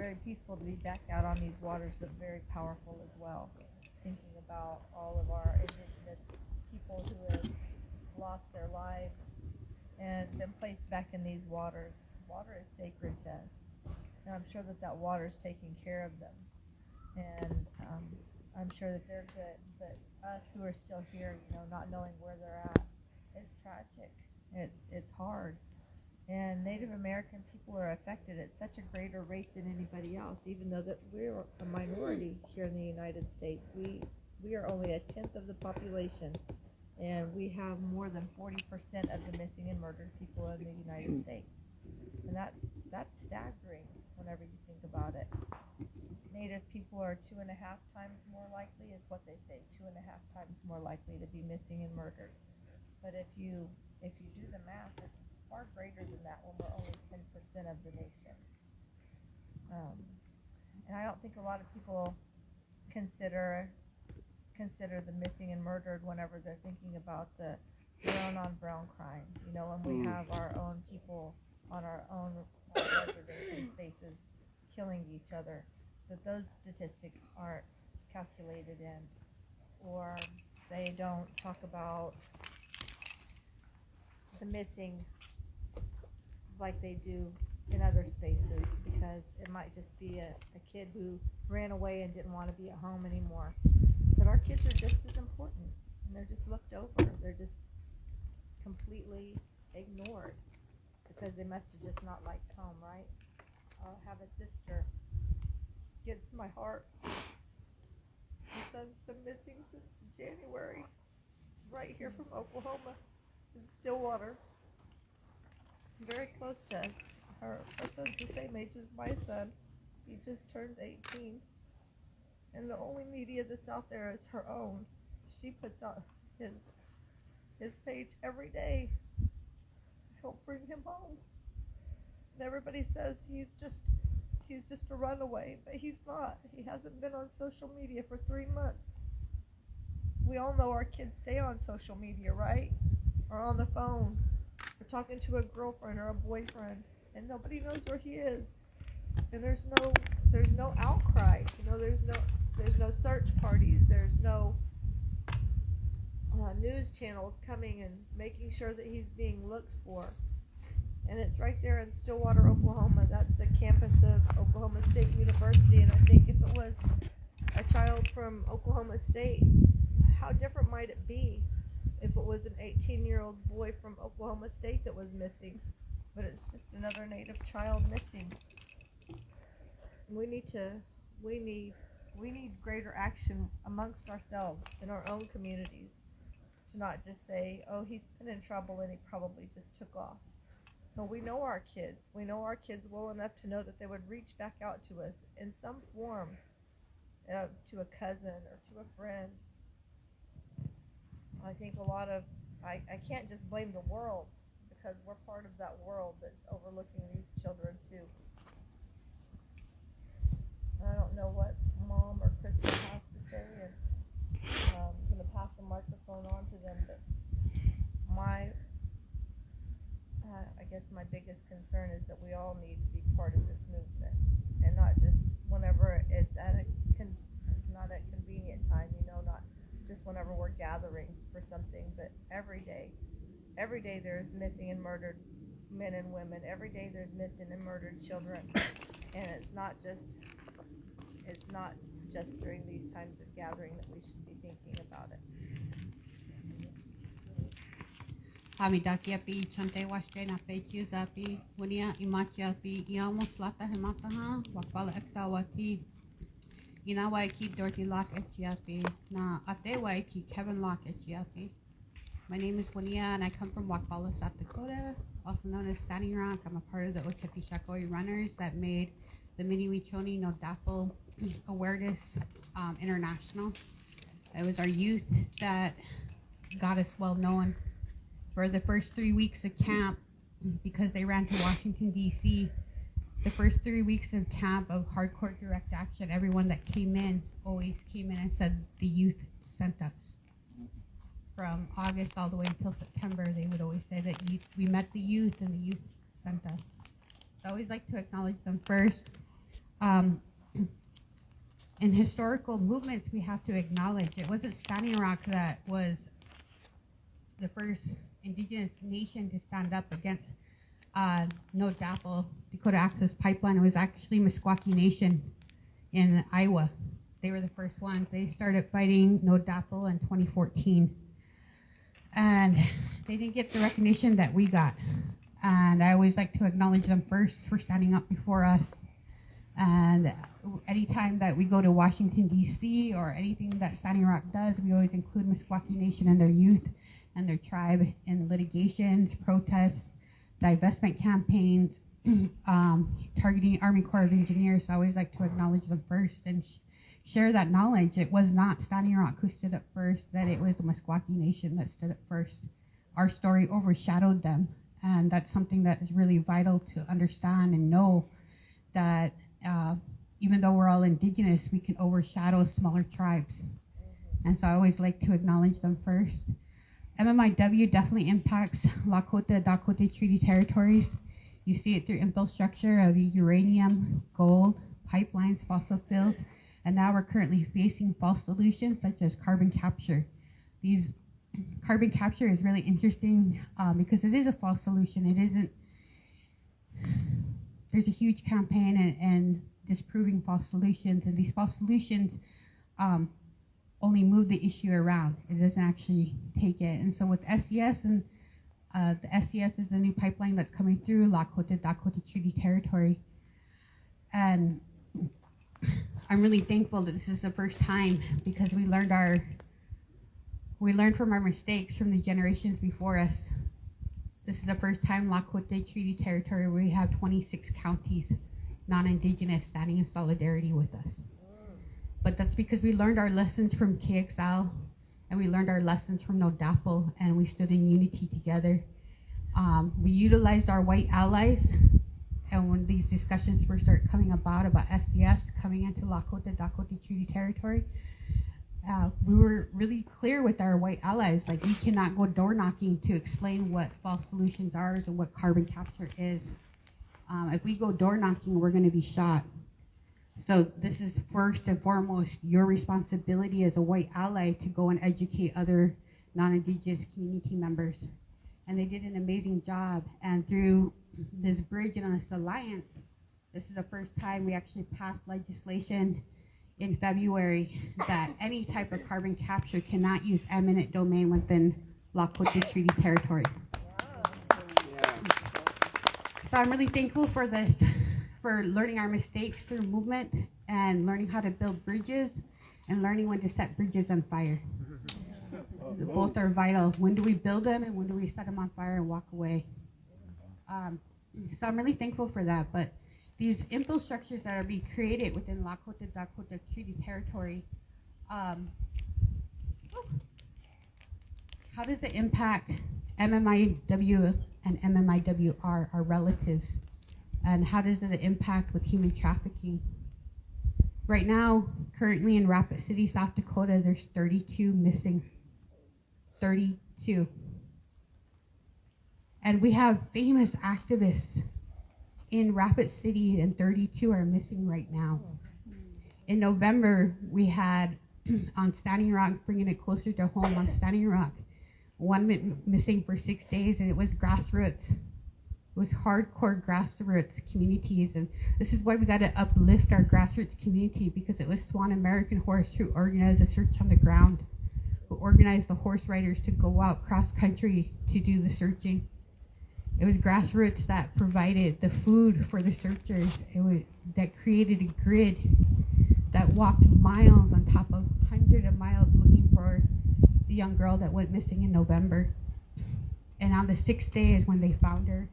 very peaceful to be back out on these waters, but very powerful as well. Thinking about all of our indigenous people who have lost their lives and been placed back in these waters. Water is sacred to us, and I'm sure that water is taking care of them, and I'm sure that they're good. But us who are still here, not knowing where they're at, it's tragic. It's hard. And Native American people are affected at such a greater rate than anybody else, even though that we're a minority here in the United States. We are only 1/10 of the population, and we have more than 40% of the missing and murdered people in the United States. And that's staggering whenever you think about it. Native people are 2.5 times more likely, is what they say, 2.5 times more likely to be missing and murdered. But if you do the math, it's far greater than that when we're only 10% of the nation. And I don't think a lot of people consider the missing and murdered whenever they're thinking about the brown on brown crime. When we have our own people on our own reservation spaces killing each other, that those statistics aren't calculated in, or they don't talk about the missing like they do in other spaces, because it might just be a kid who ran away and didn't want to be at home anymore. But our kids are just as important, and they're just looked over. They're just completely ignored because they must have just not liked home, right? I have a sister. Gets my heart. My son's been missing since January, right here from Oklahoma, in Stillwater. Very close to us. Her son's the same age as my son. He just turned 18. And the only media that's out there is her own. She puts out his page every day. Help bring him home. And everybody says he's just a runaway, but he's not. He hasn't been on social media for 3 months. We all know our kids stay on social media, right? Or on the phone, or talking to a girlfriend or a boyfriend, and nobody knows where he is. And there's no outcry. There's no search parties. There's no news channels coming and making sure that he's being looked for. And it's right there in Stillwater, Oklahoma. That's the campus of Oklahoma State University. And I think if it was a child from Oklahoma State, how different might it be if it was an 18-year-old boy from Oklahoma State that was missing? But it's just another Native child missing. We need greater action amongst ourselves in our own communities, to not just say, oh, he's been in trouble and he probably just took off. No, we know our kids. We know our kids well enough to know that they would reach back out to us in some form, to a cousin or to a friend. I think I can't just blame the world, because we're part of that world that's overlooking these children too. I don't know what Mom or Kristen has to say, and I'm going to pass the microphone on to them, but I guess my biggest concern is that we all need to be part of this movement, and not just whenever it's not at convenient time, not just whenever we're gathering for something, but every day. Every day there's missing and murdered men and women. Every day there's missing and murdered children, and it's not just during these times of gathering that we should be thinking about it. Hamidakia pi chante washte na pechu zapi wunia imacha pi iamos lata hemataha wakala ektawati inawa ki Dorothy Lock Echiapi na atewa ki Kevin Lock Echiapi. My name is Juania and I come from Wakala, South Dakota, also known as Standing Rock. I'm a part of the Ochapi runners that made the Mini Wichoni No Dapple Awareness International. It was our youth that got us well known for the first 3 weeks of camp, because they ran to Washington, D.C. The first 3 weeks of camp of hardcore direct action, everyone that came in always came in and said the youth sent us. From August all the way until September, they would always say that we met the youth and the youth sent us. So I always like to acknowledge them first. In historical movements, we have to acknowledge it wasn't Standing Rock that was the first indigenous nation to stand up against No DAPL, Dakota Access Pipeline. It was actually Meskwaki Nation in Iowa. They were the first ones. They started fighting No DAPL in 2014. And they didn't get the recognition that we got. And I always like to acknowledge them first for standing up before us. And anytime that we go to Washington, D.C., or anything that Standing Rock does, we always include Meskwaki Nation and their youth and their tribe in litigations, protests, divestment campaigns, targeting Army Corps of Engineers. I always like to acknowledge them first and share that knowledge. It was not Standing Rock who stood up first, that it was the Meskwaki Nation that stood up first. Our story overshadowed them, and that's something that is really vital to understand and know, that even though we're all indigenous, we can overshadow smaller tribes. And so I always like to acknowledge them first. MMIW definitely impacts Lakota, Dakota Treaty Territories. You see it through infrastructure of uranium, gold, pipelines, fossil fuels, and now we're currently facing false solutions such as carbon capture. Carbon capture is really interesting because it is a false solution. It isn't. There's a huge campaign and disproving false solutions, and these false solutions only move the issue around. It doesn't actually take it. And so with SES, and the SES is a new pipeline that's coming through Lakota, Dakota Treaty Territory. And I'm really thankful that this is the first time, because we learned from our mistakes from the generations before us. This is the first time Lakota Treaty Territory where we have 26 counties, non-indigenous, standing in solidarity with us. But that's because we learned our lessons from KXL, and we learned our lessons from No DAPL, and we stood in unity together. We utilized our white allies, and when these discussions first started coming about SCS coming into Lakota, Dakota Treaty Territory, we were really clear with our white allies, like, we cannot go door knocking to explain what false solutions are and what carbon capture is. If we go door knocking, we're going to be shot. So this is first and foremost your responsibility as a white ally to go and educate other non-indigenous community members. And they did an amazing job. And through this bridge and this alliance, this is the first time we actually passed legislation in February that any type of carbon capture cannot use eminent domain within Lakota Treaty Territory. So I'm really thankful for this, for learning our mistakes through movement and learning how to build bridges and learning when to set bridges on fire. Both are vital. When do we build them and when do we set them on fire and walk away? So I'm really thankful for that. But these infrastructures that are being created within Lakota, Dakota Treaty Territory, how does it impact MMIW and MMIWR, our relatives? And how does it impact with human trafficking? Right now, currently in Rapid City, South Dakota, there's 32 missing. 32. And we have famous activists in Rapid City, and 32 are missing right now. In November, we had on Standing Rock, bringing it closer to home, on Standing Rock, one missing for 6 days, and it was grassroots. It was hardcore grassroots communities, and this is why we got to uplift our grassroots community, because it was Swan American Horse who organized a search on the ground, who organized the horse riders to go out cross country to do the searching. It was grassroots that provided the food for the searchers. That created a grid that walked miles on top of hundreds of miles looking for the young girl that went missing in November. And on the 6th day is when they found her.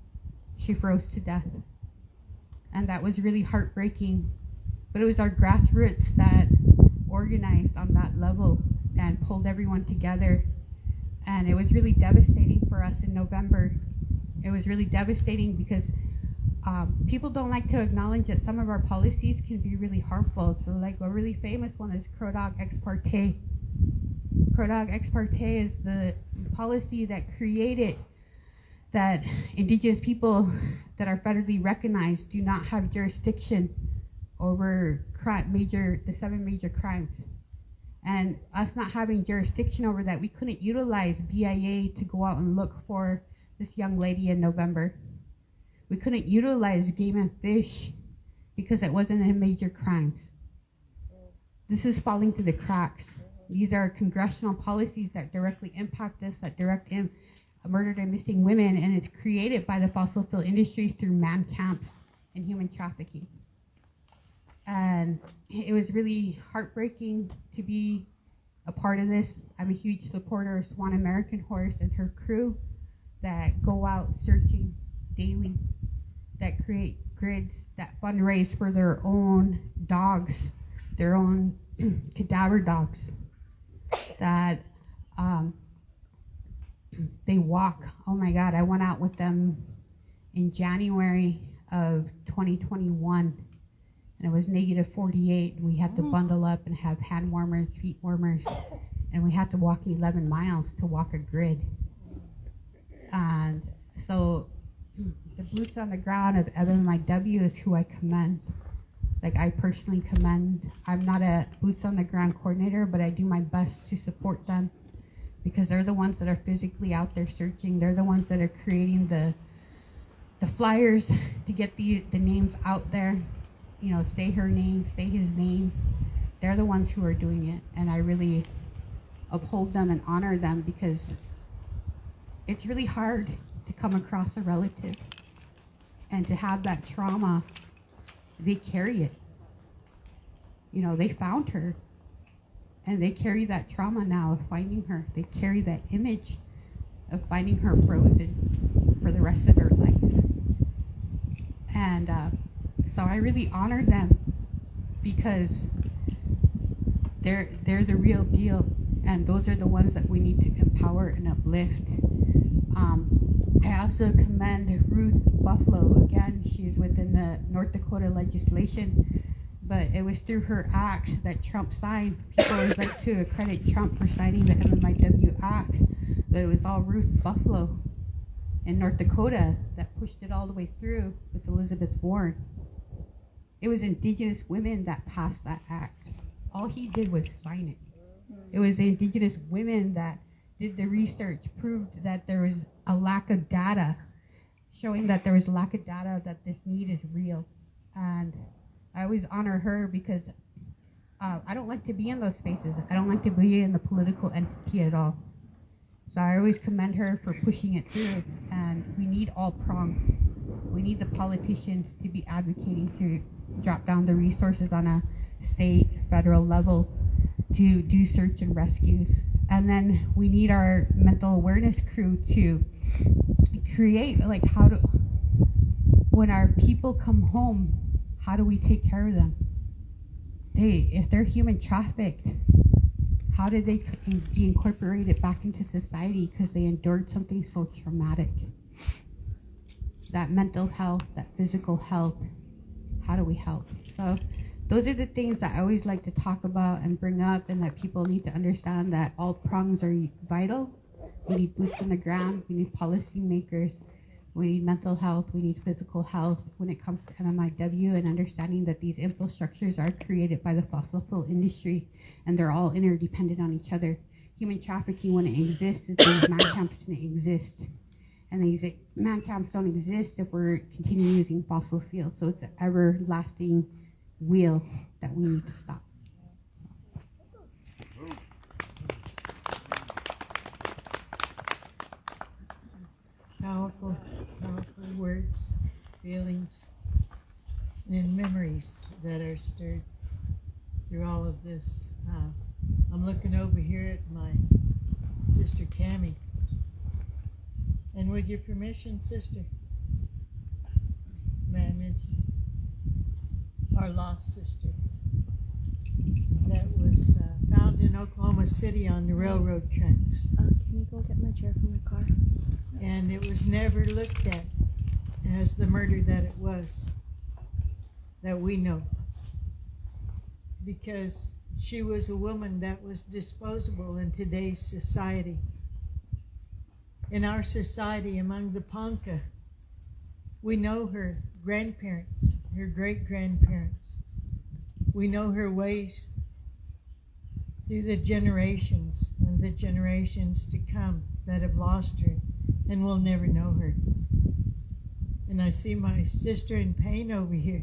She froze to death. And that was really heartbreaking. But it was our grassroots that organized on that level and pulled everyone together. And it was really devastating for us in November. It was really devastating because people don't like to acknowledge that some of our policies can be really harmful. So like a really famous one is Crow-Dog ex parte. Crow-Dog ex parte is the policy that created that indigenous people that are federally recognized do not have jurisdiction over the 7 major crimes. And us not having jurisdiction over that, we couldn't utilize BIA to go out and look for this young lady in November. We couldn't utilize Game and Fish because it wasn't in major crimes. This is falling through the cracks. These are congressional policies that directly impact us, that murdered and missing women, and it's created by the fossil fuel industry through man camps and human trafficking. And it was really heartbreaking to be a part of this. I'm a huge supporter of Swan American Horse and her crew that go out searching daily, that create grids, that fundraise for their own dogs, their own cadaver dogs, that they walk. Oh my God, I went out with them in January of 2021, and it was -48, and we had to bundle up and have hand warmers, feet warmers, and we had to walk 11 miles to walk a grid. And so the boots on the ground of MMIW is who I commend. Like, I personally commend. I'm not a boots on the ground coordinator, but I do my best to support them because they're the ones that are physically out there searching. They're the ones that are creating the flyers to get the names out there. You know, say her name, say his name. They're the ones who are doing it, and I really uphold them and honor them because it's really hard to come across a relative and to have that trauma. They carry it. You know, they found her, and they carry that trauma now of finding her. They carry that image of finding her frozen for the rest of her life. And so I really honor them because they're the real deal, and those are the ones that we need to empower and uplift. I also commend Ruth Buffalo. Again, she's within the North Dakota legislation, but it was through her act that Trump signed. People always like to credit Trump for signing the MMIW Act, but it was all Ruth Buffalo in North Dakota that pushed it all the way through with Elizabeth Warren. It was Indigenous women that passed that act. All he did was sign it. It was the Indigenous women that did the research, proved that there was a lack of data, showing that there was a lack of data, that this need is real. And I always honor her because I don't like to be in those spaces. I don't like to be in the political entity at all. So I always commend her for pushing it through. And we need all prongs. We need the politicians to be advocating to drop down the resources on a state, federal level to do search and rescues. And then we need our mental awareness crew to create, like, when our people come home, how do we take care of them? If they're human trafficked, how did they be incorporated back into society because they endured something so traumatic? That mental health, that physical health, how do we help? So those are the things that I always like to talk about and bring up, and that people need to understand that all prongs are vital. We need boots on the ground, we need policymakers, we need mental health, we need physical health when it comes to MMIW, and understanding that these infrastructures are created by the fossil fuel industry and they're all interdependent on each other. Human trafficking wouldn't exist if these man camps didn't exist. And these man camps don't exist if we're continuing using fossil fuels. So it's an everlasting wheel that we need to stop. Powerful, powerful words, feelings, and memories that are stirred through all of this. I'm looking over here at my sister Cammie, and with your permission, sister, may I mention our lost sister that was found in Oklahoma City on the railroad tracks. Can you go get my chair from the car? And it was never looked at as the murder that it was, that we know. Because she was a woman that was disposable in today's society. In our society, among the Ponca, we know her grandparents, her great-grandparents, We know her ways through the generations and the generations to come that have lost her and will never know her. And I see my sister in pain over here,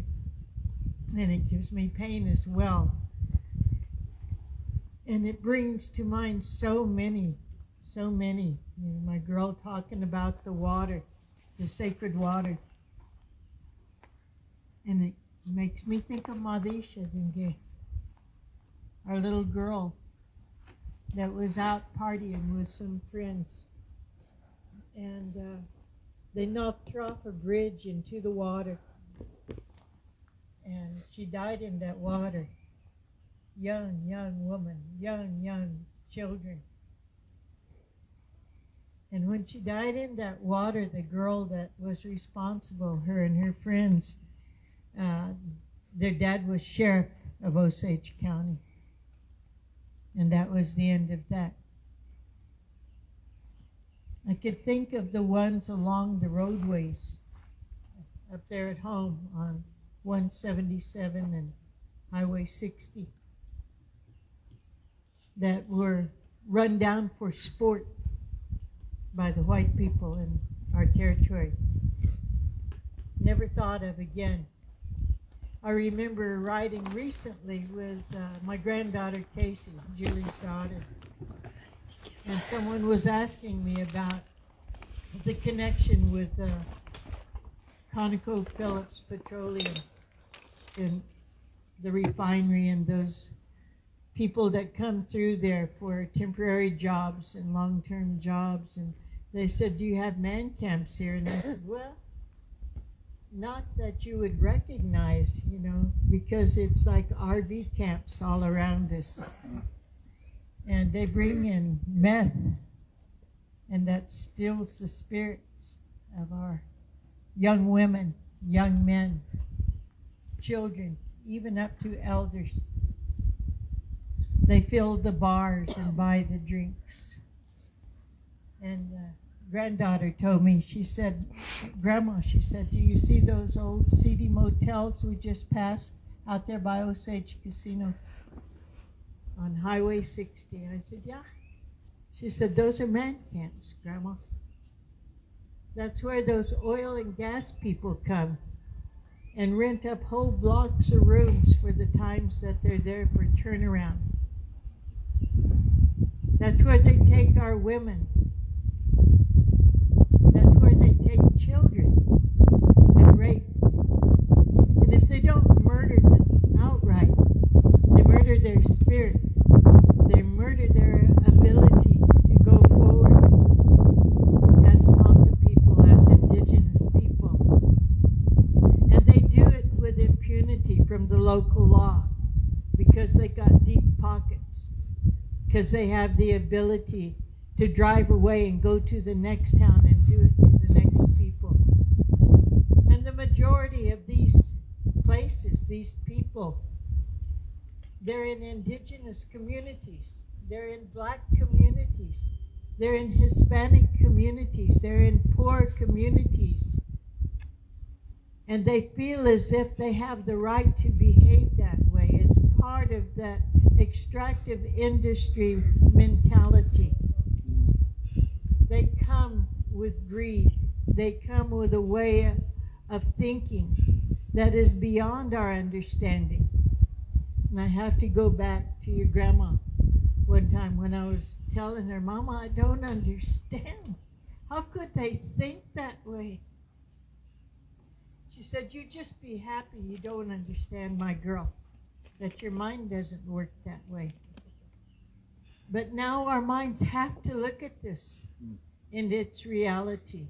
and it gives me pain as well. And it brings to mind so many. You know, my girl talking about the water, the sacred water. And it makes me think of Madisha Dinge, our little girl that was out partying with some friends. And they knocked her off a bridge into the water. And she died in that water. Young woman, young children. And when she died in that water, the girl that was responsible, her and her friends, their dad was sheriff of Osage County. And that was the end of that. I could think of the ones along the roadways up there at home on 177 and Highway 60 that were run down for sport by the white people in our territory. Never thought of again. I remember riding recently with my granddaughter Casey, Julie's daughter, and someone was asking me about the connection with ConocoPhillips Petroleum and the refinery and those people that come through there for temporary jobs and long-term jobs. And they said, do you have man camps here? And I said, well, not that you would recognize, you know, because it's like RV camps all around us. And they bring in meth, and that stills the spirits of our young women, young men, children, even up to elders. They fill the bars and buy the drinks. And granddaughter told me, she said, Grandma, she said, do you see those old seedy motels we just passed out there by Osage Casino on Highway 60? I said, yeah. She said, those are man camps, Grandma. That's where those oil and gas people come and rent up whole blocks of rooms for the times that they're there for turnaround. That's where they take our women. That's where they take children and rape. And if they don't murder them outright, they murder their spirit. They murder their ability to go forward as Ponca people, as indigenous people. And they do it with impunity from the local law because they got deep pockets. Because they have the ability to drive away and go to the next town and do it to the next people. And the majority of these places, these people, they're in indigenous communities, they're in black communities, they're in Hispanic communities, they're in poor communities. And they feel as if they have the right to behave that way. It's part of that extractive industry mentality. They come with greed. They come with a way of thinking that is beyond our understanding. And I have to go back to your grandma one time when I was telling her, Mama, I don't understand. How could they think that way? She said, you just be happy you don't understand, my girl, that your mind doesn't work that way. But now our minds have to look at this in its reality.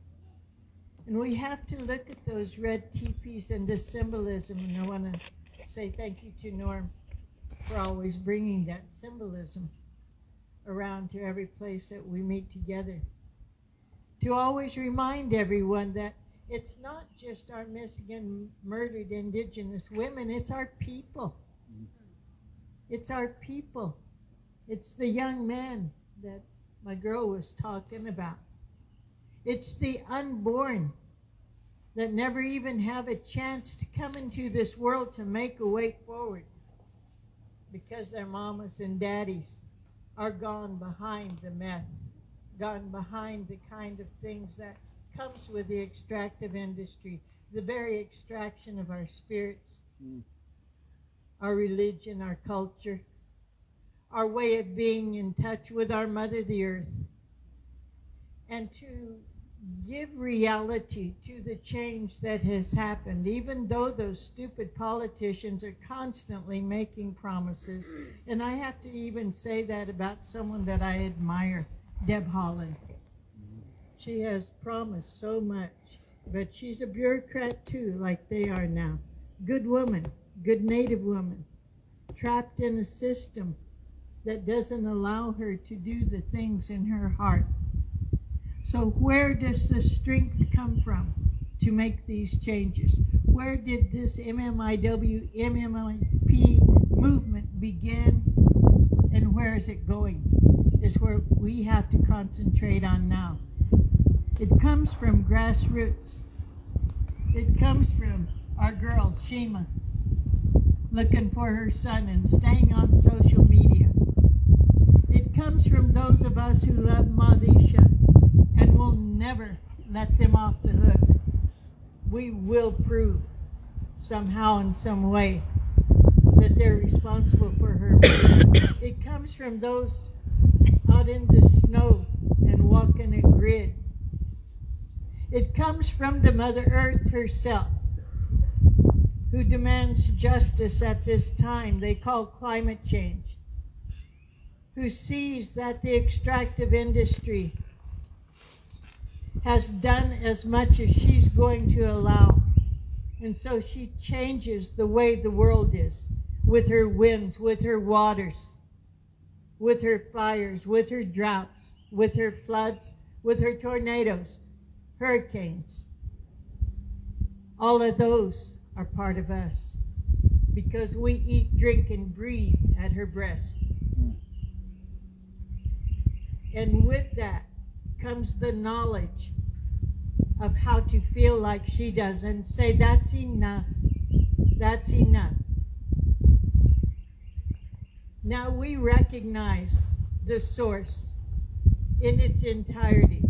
And we have to look at those red teepees and the symbolism. And I want to say thank you to Norm for always bringing that symbolism around to every place that we meet together. To always remind everyone that it's not just our missing murdered indigenous women, it's our people. It's our people. It's the young men that my girl was talking about. It's the unborn that never even have a chance to come into this world to make a way forward. because their mamas and daddies are gone behind the meth, gone behind the kind of things that comes with the extractive industry, the very extraction of our spirits, our religion, our culture, our way of being in touch with our mother, the earth, and to give reality to the change that has happened, even though those stupid politicians are constantly making promises. And I have to even say that about someone that I admire, Deb Haaland. She has promised so much, but she's a bureaucrat too, like they are now. Good woman, good Native woman, trapped in a system that doesn't allow her to do the things in her heart. So where does the strength come from to make these changes? Where did this MMIW, MMIP movement begin, and where is it going? Is where we have to concentrate on now. It comes from grassroots. It comes from our girl, Shima, looking for her son and staying on social media. It comes from those of us who love Madisha and will never let them off the hook. We will prove somehow in some way that they're responsible for her. It comes from those out in the snow and walking a grid. It comes from the Mother Earth herself, who demands justice at this time they call climate change, who sees that the extractive industry has done as much as she's going to allow. And so she changes the way the world is, with her winds, with her waters, with her fires, with her droughts, with her floods, with her tornadoes, hurricanes. All of those are part of us because we eat, drink, and breathe at her breast. And with that comes the knowledge of how to feel like she does and say, that's enough. That's enough. Now we recognize the source in its entirety.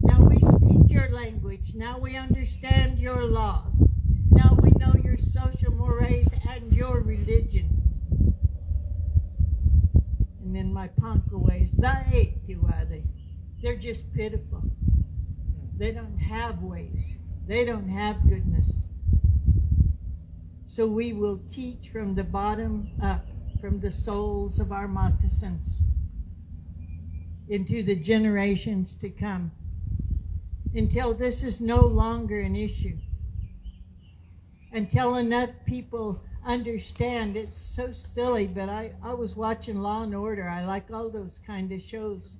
Now we speak your language. Now we understand your laws. Now we know your social mores and your religion. And then my Ponca ways, they're just pitiful. They don't have ways. They don't have goodness. So we will teach from the bottom up, from the soles of our moccasins, into the generations to come, until this is no longer an issue. Until enough people understand. It's so silly, but I was watching Law and Order. I like all those kind of shows.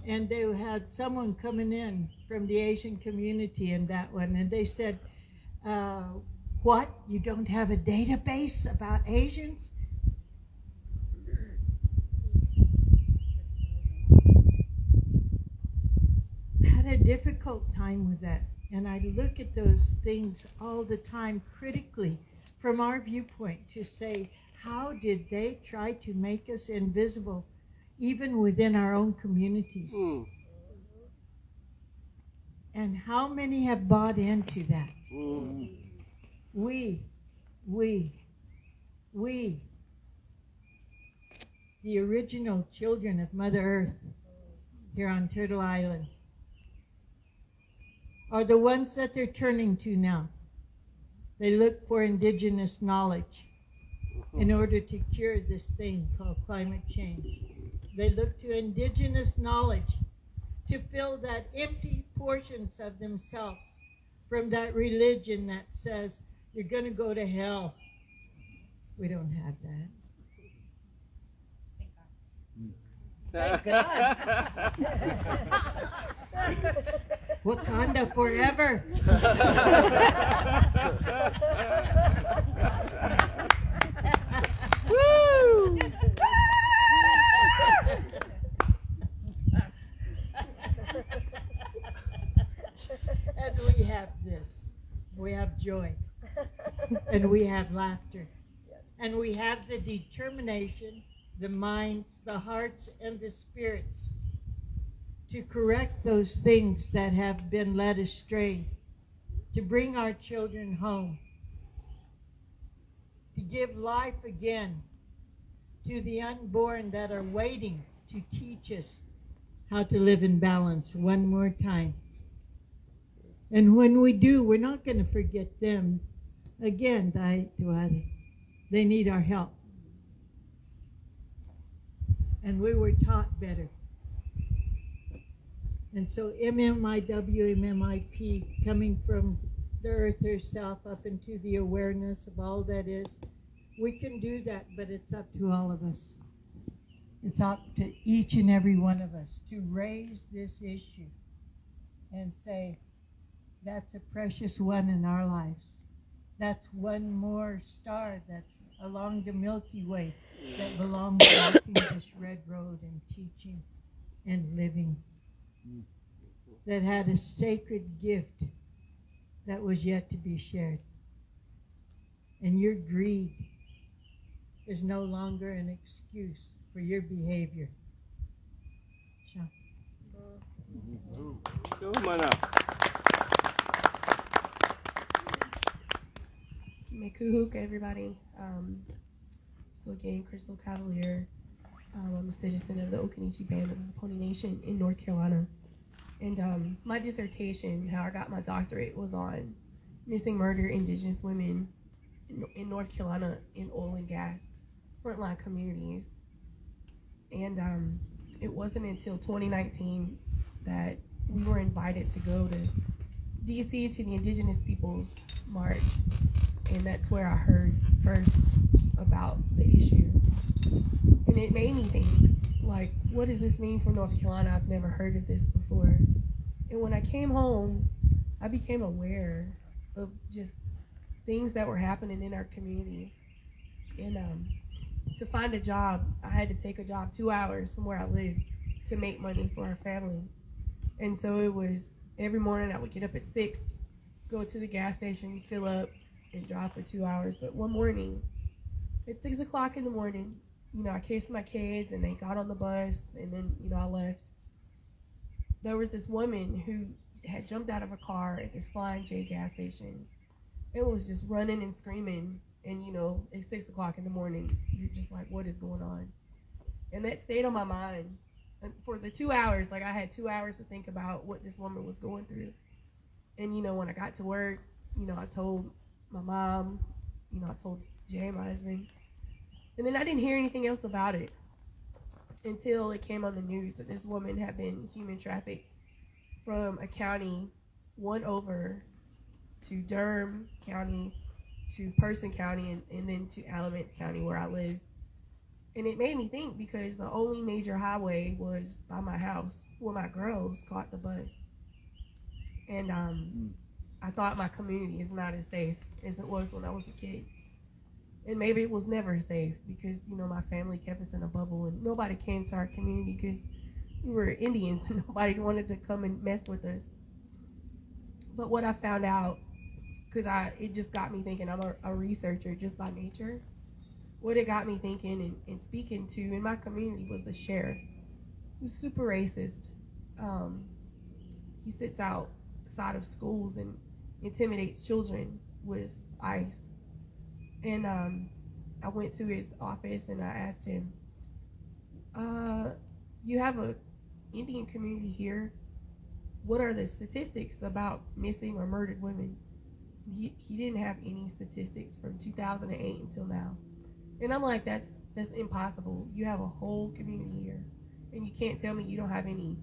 And they had someone coming in from the Asian community in that one, and they said, what? You don't have a database about Asians? I had a difficult time with that. And I look at those things all the time critically from our viewpoint to say, how did they try to make us invisible even within our own communities? And how many have bought into that? We, the original children of Mother Earth here on Turtle Island, are the ones that they're turning to now. They look for indigenous knowledge in order to cure this thing called climate change. They look to indigenous knowledge to fill that empty portions of themselves from that religion that says you're going to go to hell. We don't have that. Thank God. Wakanda forever. Woo! And we have this. We have joy. And we have laughter. and we have the determination, the minds, the hearts, and the spirits to correct those things that have been led astray, to bring our children home, to give life again to the unborn that are waiting to teach us how to live in balance one more time. And when we do, we're not going to forget them. Again, they need our help. And we were taught better. And so MMIW, MMIP, coming from the earth herself up into the awareness of all that is, we can do that, but it's up to all of us. It's up to each and every one of us to raise this issue and say, that's a precious one in our lives. That's one more star that's along the Milky Way that belongs walking this red road and teaching and living, that had a sacred gift that was yet to be shared. And your greed is no longer an excuse for your behavior. Come on up. Mekuhuk, everybody. So again, Crystal Cavalier. I'm a citizen of the Okanichi Band of the Pony Nation in North Carolina. And my dissertation, how I got my doctorate, was on missing murder indigenous women in North Carolina in oil and gas frontline communities. And it wasn't until 2019 that we were invited to go to DC to the Indigenous Peoples March. And that's where I heard first about the issue. And it made me think, like, what does this mean for North Carolina? I've never heard of this before. And when I came home, I became aware of just things that were happening in our community. And to find a job, I had to take a job 2 hours from where I lived to make money for our family. And so it was every morning I would get up at 6, go to the gas station, fill up, and drive for 2 hours. But one morning, at 6 o'clock in the morning, I kissed my kids and they got on the bus, and then, I left. There was this woman who had jumped out of a car at this Flying J gas station. It was just running and screaming, and at 6 o'clock in the morning, you're just like, what is going on? And that stayed on my mind. And for the 2 hours, like I had 2 hours to think about what this woman was going through. And when I got to work, I told my mom, I told Jay, my husband. And then I didn't hear anything else about it until it came on the news that this woman had been human trafficked from a county, one over, to Durham County, to Person County, and then to Alamance County where I live. And it made me think, because the only major highway was by my house where my girls caught the bus. And I thought my community is not as safe as it was when I was a kid. And maybe it was never safe because, my family kept us in a bubble and nobody came to our community because we were Indians and nobody wanted to come and mess with us. But what I found out, because it just got me thinking, I'm a researcher just by nature. What it got me thinking and speaking to in my community was the sheriff, who's super racist. He sits outside of schools and intimidates children with ICE. And I went to his office and I asked him, you have an Indian community here. What are the statistics about missing or murdered women? He didn't have any statistics from 2008 until now. And I'm like, that's impossible. You have a whole community here, and you can't tell me you don't have any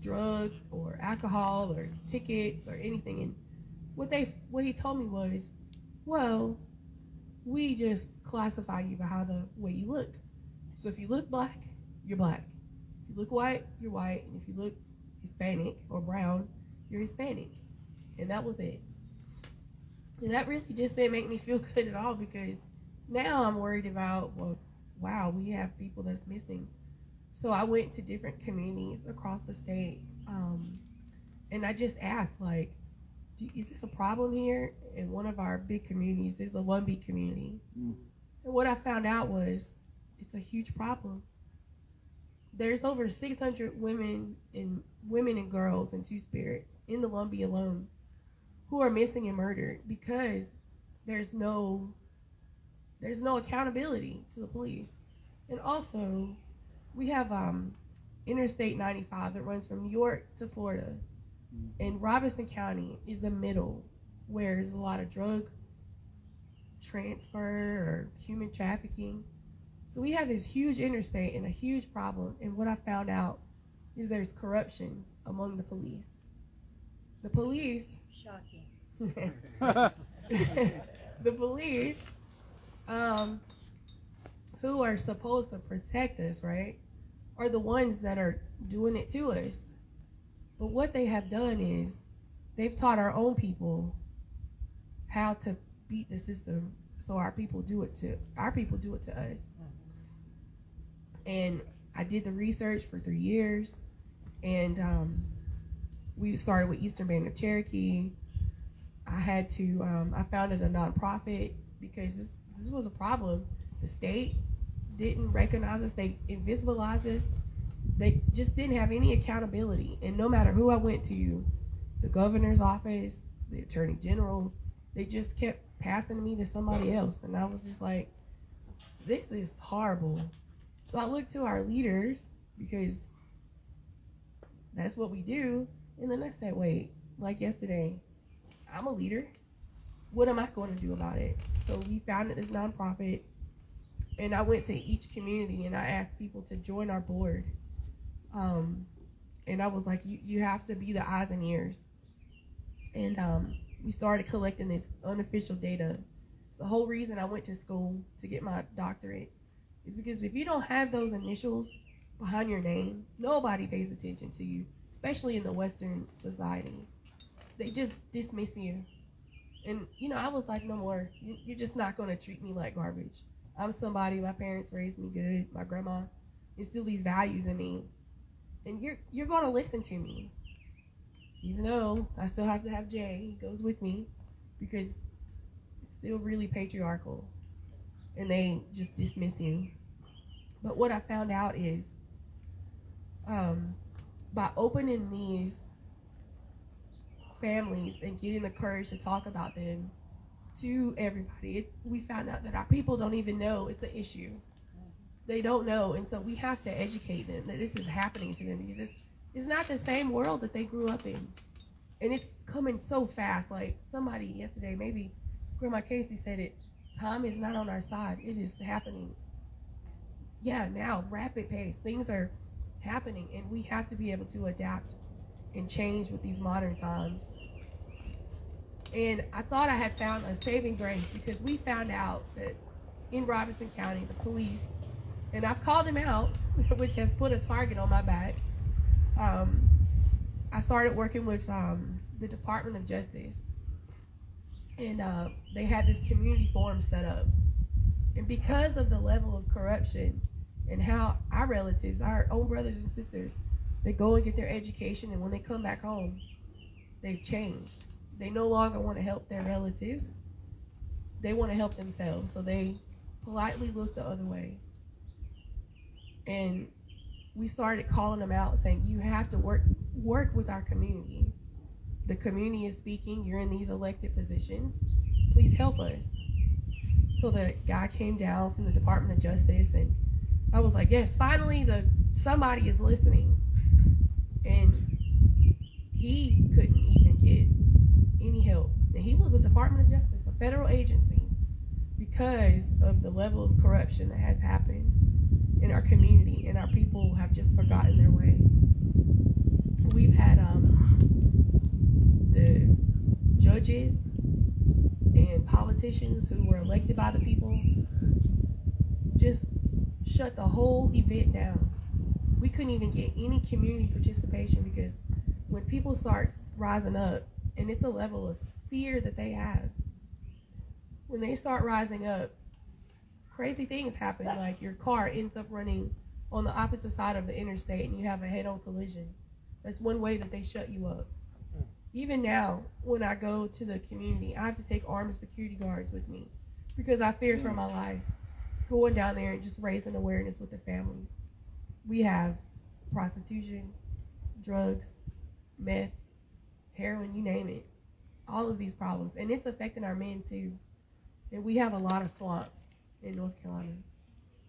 drug or alcohol or tickets or anything. And what he told me was, well, we just classify you by the way you look. So if you look black, you're black. If you look white, you're white. And if you look Hispanic or brown, you're Hispanic. And that was it. And that really just didn't make me feel good at all, because now I'm worried about, well, wow, we have people that's missing. So I went to different communities across the state, and I just asked, like, is this a problem here? And one of our big communities is the 1B community. And And what I found out was it's a huge problem. There's over 600 women and girls and Two Spirits in the Lumbee alone who are missing and murdered because there's no accountability to the police. And also, we have Interstate 95 that runs from New York to Florida, and Robinson County is the middle where there's a lot of drug transfer or human trafficking. So we have this huge interstate and a huge problem. And what I found out is there's corruption among the police. The police, Shocking. the police, who are supposed to protect us, right, are the ones that are doing it to us. But what they have done is they've taught our own people how to beat the system, so our people do it to us. And I did the research for 3 years, and we started with Eastern Band of Cherokee. I founded a nonprofit because this was a problem. The state didn't recognize us, they invisibilized us, they just didn't have any accountability. And no matter who I went to, the governor's office, the attorney generals, they just kept passing me to somebody else. And I was just like, this is horrible. So I looked to our leaders because that's what we do. And then I said, wait, like yesterday, I'm a leader. What am I going to do about it? So we founded this nonprofit, and I went to each community and I asked people to join our board. And I was like, you have to be the eyes and ears. And we started collecting this unofficial data. The whole reason I went to school to get my doctorate is because if you don't have those initials behind your name, nobody pays attention to you, especially in the Western society. They just dismiss you. And, I was like, no more. You're just not going to treat me like garbage. I'm somebody, my parents raised me good. My grandma instilled these values in me. And you're going to listen to me. Even though I still have to have Jay, he goes with me, because it's still really patriarchal. And they just dismiss you. But what I found out is, by opening these families and getting the courage to talk about them to everybody, we found out that our people don't even know it's an issue. They don't know, and so we have to educate them that this is happening to them, because it's not the same world that they grew up in, and it's coming so fast. Like somebody yesterday, maybe Grandma Casey said it, time is not on our side. It is happening. Yeah, now, rapid pace. Things are happening, and we have to be able to adapt and change with these modern times. And I thought I had found a saving grace, because we found out that in Robinson County, the police, and I've called them out, which has put a target on my back. I started working with the Department of Justice, and they had this community forum set up. And because of the level of corruption and how our relatives, our own brothers and sisters, they go and get their education, and when they come back home, they've changed. They no longer want to help their relatives. They want to help themselves. So they politely look the other way. And we started calling them out, saying, you have to work with our community. The community is speaking. You're in these elected positions. Please help us. So the guy came down from the Department of Justice, and I was like, yes, finally somebody is listening. And he couldn't even get any help. And he was a Department of Justice, a federal agency, because of the level of corruption that has happened in our community, and our people have just forgotten their way. We've had the judges and politicians who were elected by the people just shut the whole event down. We couldn't even get any community participation, because when people start rising up, and it's a level of fear that they have, when they start rising up, crazy things happen. Like your car ends up running on the opposite side of the interstate, and you have a head-on collision. That's one way that they shut you up. Even now, when I go to the community, I have to take armed security guards with me, because I fear for my life. going down there and just raising awareness with the families. We have prostitution, drugs, meth, heroin, you name it. All of these problems. And it's affecting our men too. And we have a lot of swamps in North Carolina.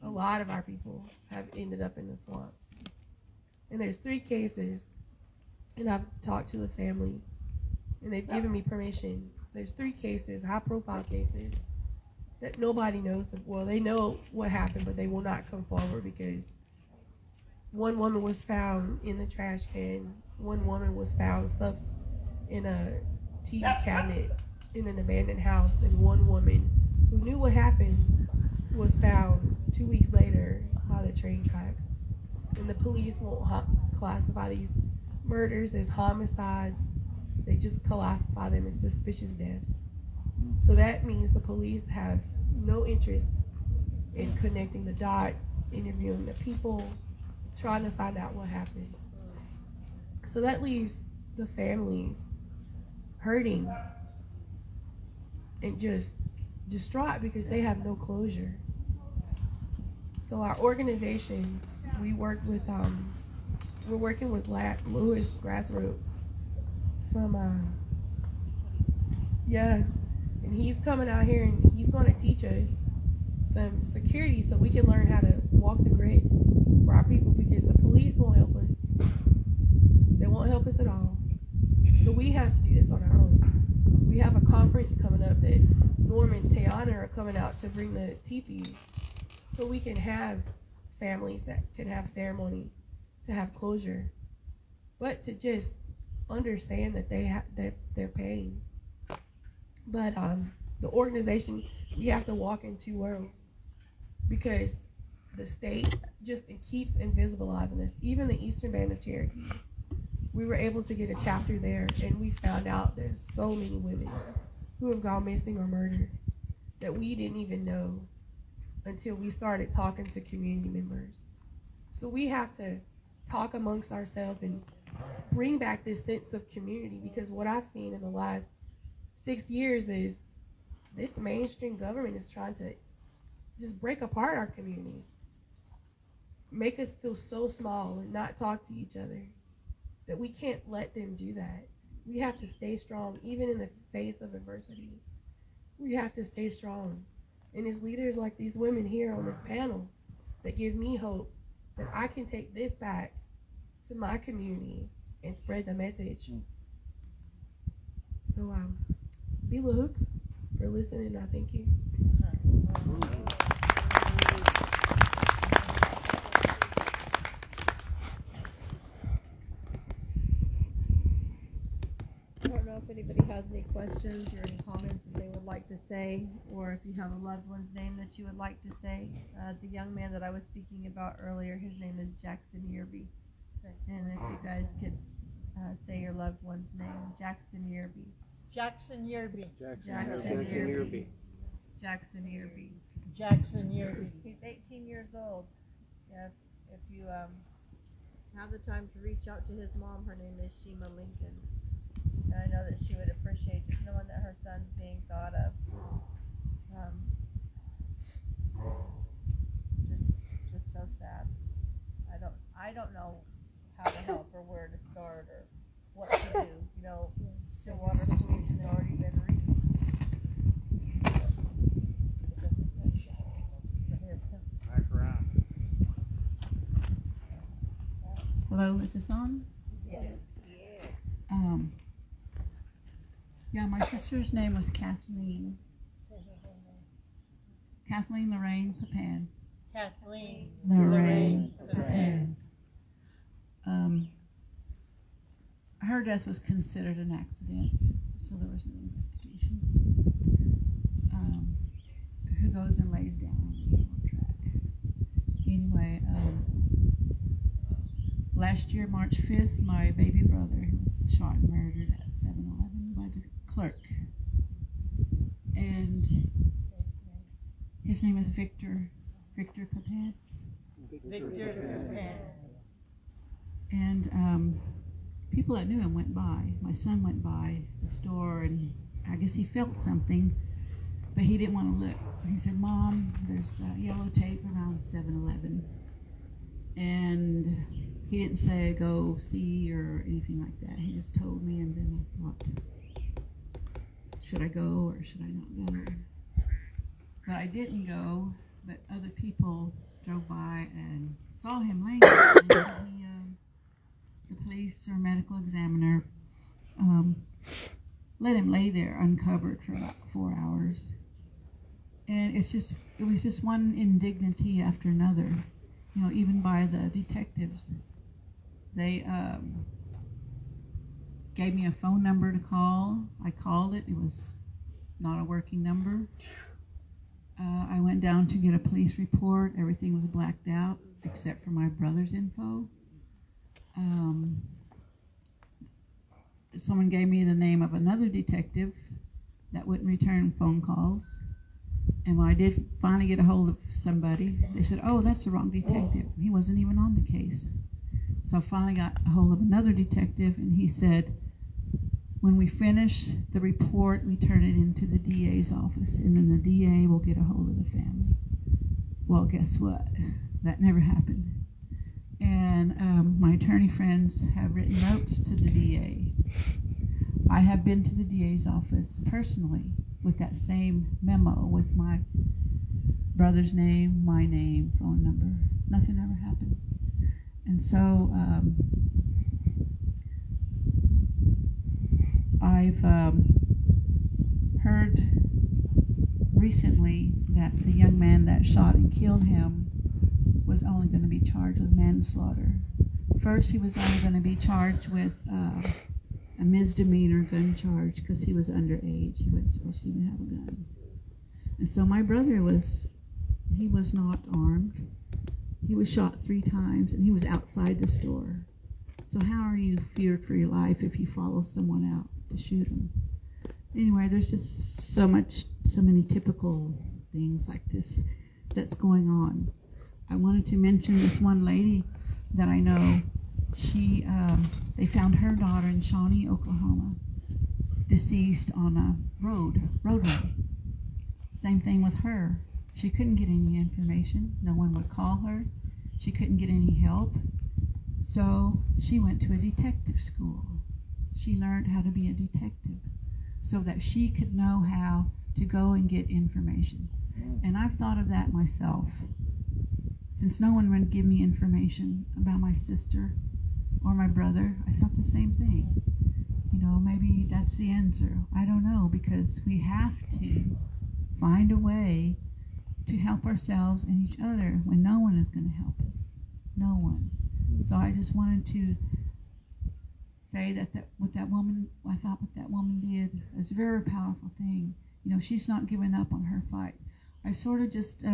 A lot of our people have ended up in the swamps. And there's 3 cases, and I've talked to the families, and they've given me permission. There's 3 cases, high-profile cases, that nobody knows. Well, they know what happened, but they will not come forward because one woman was found in the trash can. One woman was found stuffed in a TV cabinet in an abandoned house, and one woman who knew what happened was found 2 weeks later by the train tracks. And the police won't classify these murders as homicides. They just classify them as suspicious deaths. So that means the police have no interest in connecting the dots, interviewing the people, trying to find out what happened. So that leaves the families hurting and just distraught because they have no closure. So our organization, we're working with Lewis Grassroot from and he's coming out here and he's going to teach us some security so we can learn how to walk the grid for our people, because the police won't help us. They won't help us at all. So we have to do this on our own. We have a conference coming up that Norm and Tayana are coming out to bring the teepees so we can have families that can have ceremony, to have closure, but to just understand that that they're paying. But the organization, we have to walk in 2 worlds, because the state just keeps invisibilizing us. Even the Eastern Band of Cherokee, we were able to get a chapter there, and we found out there's so many women who have gone missing or murdered that we didn't even know until we started talking to community members. So we have to talk amongst ourselves and bring back this sense of community, because what I've seen in the last 6 years is this mainstream government is trying to just break apart our communities, make us feel so small and not talk to each other, that we can't let them do that. We have to stay strong, even in the face of adversity. We have to stay strong. And it's leaders like these women here on this panel that give me hope that I can take this back to my community and spread the message. So, Bila Hook for listening. I thank you. I don't know if anybody has any questions or any comments that they would like to say, or if you have a loved one's name that you would like to say. The young man that I was speaking about earlier, his name is Jackson Yearby. And if you guys could say your loved one's name, Jackson Yearby. Jackson Yearby. Jackson Yearby. Jackson Yearby. Jackson Yearby. He's 18 years old. Yeah, if you have the time to reach out to his mom, her name is Shima Lincoln. And I know that she would appreciate just knowing that her son's being thought of. Just so sad. I don't know how to help or where to start or what to do. You know, Stillwater Police has already been reached. Hello, is this on? Yeah. Yeah, my sister's name was Kathleen Lorraine Papan. Kathleen Lorraine Papan. Papan. Her death was considered an accident, so there was an investigation. Who goes and lays down on the railroad track. Anyway, last year, March 5th, my baby brother was shot and murdered at 7-Eleven by the clerk. And his name is Victor Papan. Victor Papan. And people that knew him went by. My son went by the store, and I guess he felt something, But he didn't want to look. He said, Mom, there's yellow tape around 7-Eleven. And he didn't say go see or anything like that. He just told me, and then I thought, should I go or should I not go? But I didn't go, but other people drove by and saw him laying there. And the police or medical examiner let him lay there uncovered for about 4 hours. And it was just one indignity after another, you know, even by the detectives. They gave me a phone number to call. I called it. It was not a working number. I went down to get a police report. Everything was blacked out except for my brother's info. Someone gave me the name of another detective that wouldn't return phone calls. And when I did finally get a hold of somebody, they said, oh, that's the wrong detective. He wasn't even on the case. So I finally got a hold of another detective, and he said, when we finish the report, we turn it into the DA's office, and then the DA will get a hold of the family. Well, guess what? That never happened. And my attorney friends have written notes to the DA. I have been to the DA's office personally with that same memo with my brother's name, my name, phone number. Nothing ever happened. And so I've heard recently that the young man that shot and killed him was only going to be charged with manslaughter. First, he was only going to be charged with a misdemeanor gun charge because he was underage. He wasn't supposed to even have a gun. And so my brother was not armed. He was shot 3 times, and he was outside the store. So how are you feared for your life if you follow someone out to shoot him? Anyway, there's just so many typical things like this that's going on. I wanted to mention this one lady that I know. They found her daughter in Shawnee, Oklahoma, deceased on a roadway. Same thing with her. She couldn't get any information. No one would call her. She couldn't get any help. So she went to a detective school. She learned how to be a detective so that she could know how to go and get information. And I've thought of that myself. Since no one would give me information about my sister or my brother, I thought the same thing. You know, maybe that's the answer. I don't know, because we have to find a way to help ourselves and each other when no one is going to help us. No one. So I just wanted to say that what that woman, I thought what that woman did is a very powerful thing. You know, she's not giving up on her fight. I sort of just,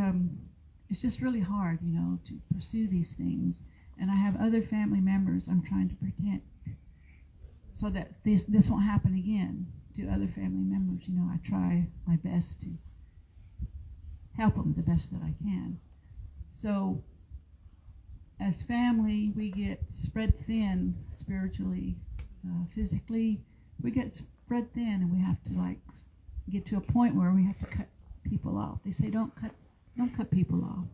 it's just really hard, you know, to pursue these things. And I have other family members I'm trying to protect so that this won't happen again to other family members. You know, I try my best to help them the best that I can. So as family, we get spread thin spiritually, physically. We get spread thin, and we have to get to a point where we have to cut people off. They say don't cut people off.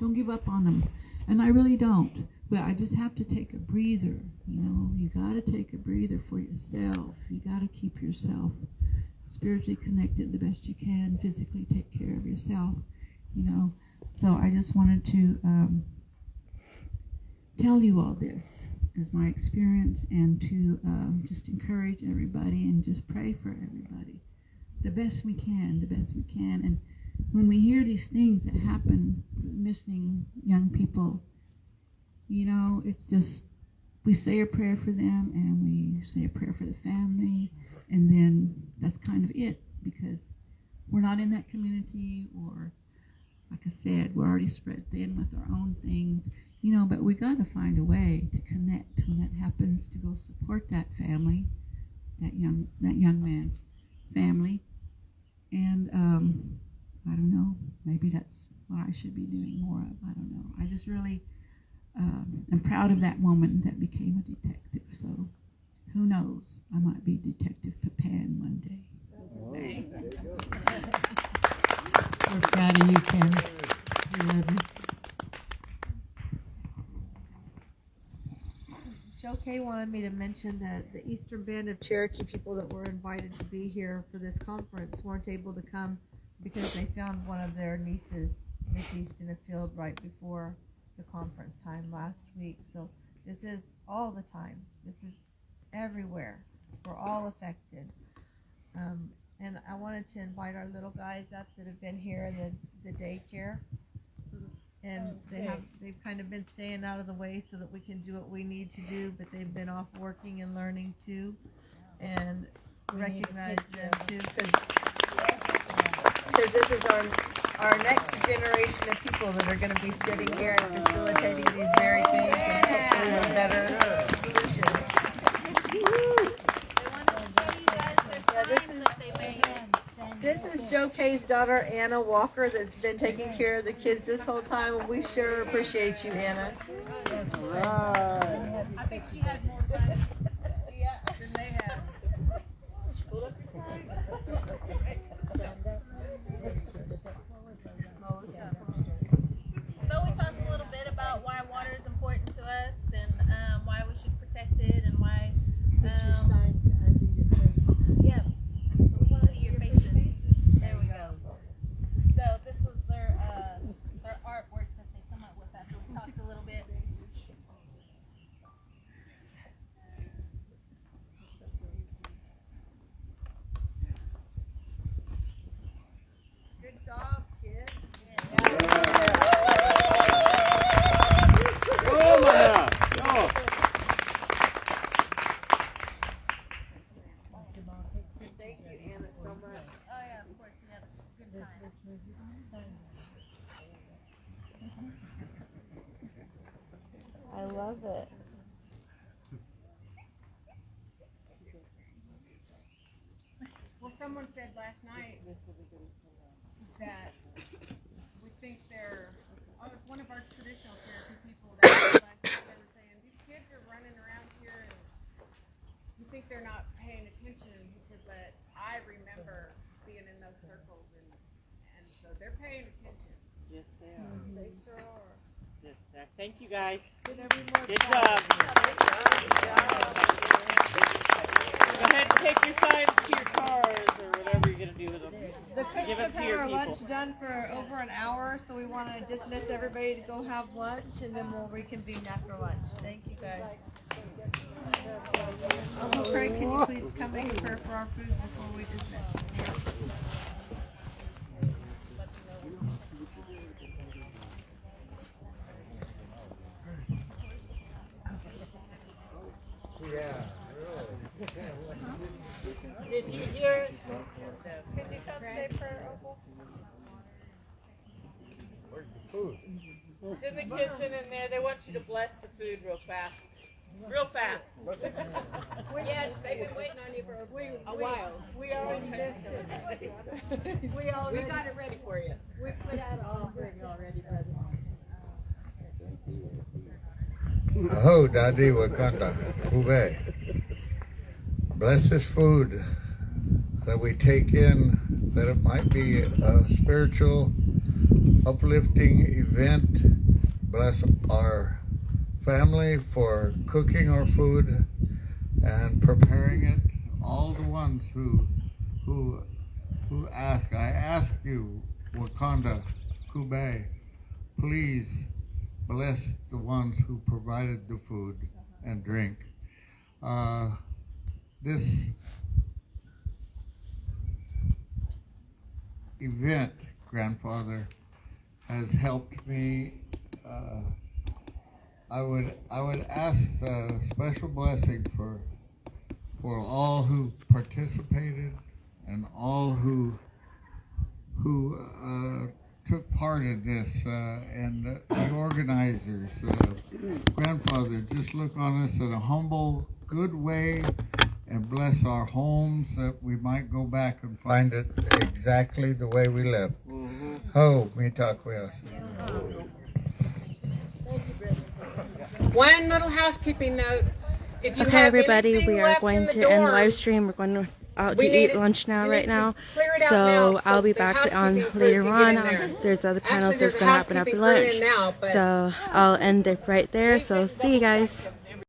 Don't give up on them. And I really don't. But I just have to take a breather. You know, you got to take a breather for yourself. You got to keep yourself spiritually connected the best you can. Physically take care of yourself. You know. So I just wanted to tell you all this as my experience, and to just encourage everybody and just pray for everybody the best we can. And when we hear these things that happen, missing young people, you know, it's just, we say a prayer for them, and we say a prayer for the family, and then that's kind of it, because we're not in that community, or like I said, we're already spread thin with our own things, you know, but we got to find a way to connect when that happens, to go support that family, that young man's family. And I don't know, maybe that's what I should be doing more of. I don't know. I just really am proud of that woman that became a detective. So who knows? I might be Detective Papan one day. Oh, there you go. We're proud of you, Ken. We love you. Joe Kay wanted me to mention that the Eastern Band of Cherokee people that were invited to be here for this conference weren't able to come because they found one of their nieces deceased in a field right before the conference time last week. So this is all the time. This is everywhere. We're all affected. And I wanted to invite our little guys up that have been here in the daycare. And they've kind of been staying out of the way so that we can do what we need to do, but they've been off working and learning too. And recognize them too, because this is our next generation of people that are going to be sitting here and facilitating these very things and hopefully with better solutions. This is Joe Kay's daughter, Anna Walker, that's been taking care of the kids this whole time, and we sure appreciate you, Anna. I think she had more fun than they had. So we talked a little bit about why water is important to us and why we should protect it and why. Signs under your faces. Yeah. So we want to see your faces. There we go. So this was their artwork that they come up with after we talked a little bit. Good job, kids. Thank you, Anna, so much. Oh yeah, of course we had a good time. I love it. Well, someone said last night that we think they're, it's one of our traditional Cherokee people that last night they were saying, these kids are running around here and we think they're not paying attention. And he said, but I remember being in those circles and so they're paying attention. Yes, they are. They sure are. Yes, they are. Thank you, guys. Good job. Good job. Go ahead and take your signs to your cars or whatever you're going to do with them. The cooks Give have it to had your our people. lunch done for over an hour, so we want to dismiss everybody to go have lunch, and then we'll reconvene after lunch. Thank you, guys. Uncle Craig, can you please come make a prayer for our food before we dismiss? Did you hear it? Can you come say prayer, Uncle? It's in the kitchen in there. They want you to bless the food real fast. Real fast. Yes, they've been waiting on you for a while. We already missed it. We got it ready for you. We put out an offering already, brother. Aho, Daddy Wakanda, Ube. Bless this food that we take in, that it might be a spiritual, uplifting event. Bless our family for cooking our food and preparing it. All the ones who ask, I ask you, Wakanda, Kube, please bless the ones who provided the food and drink. This event, Grandfather, has helped me. I would ask a special blessing for all who participated and all who took part in this, and the organizers. Grandfather, just look on us in a humble, good way, and bless our homes, that we might go back and find it exactly the way we left. Ho, mitakuya. One little housekeeping note. If you Okay, have everybody, anything we are left going in the to end dorm, live stream. We're going to out to eat lunch now right now. So I'll be back on later on. There's other panels that's going to happen after lunch. So I'll end it right there. So see you guys.